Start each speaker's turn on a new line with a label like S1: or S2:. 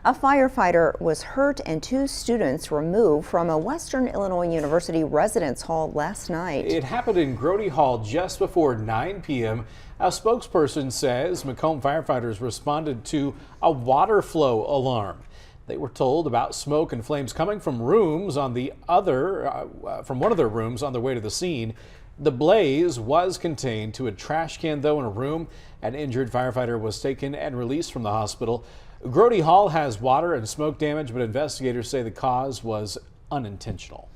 S1: A firefighter was hurt and 2 students removed from a Western Illinois University residence hall last night.
S2: It happened in Grote Hall just before 9 p.m. A spokesperson says Macomb firefighters responded to a water flow alarm. They were told about smoke and flames coming from rooms on the from one of their rooms on their way to the scene. The blaze was contained to a trash can, though, in a room. An injured firefighter was taken and released from the hospital. Grote Hall has water and smoke damage, but investigators say the cause was unintentional.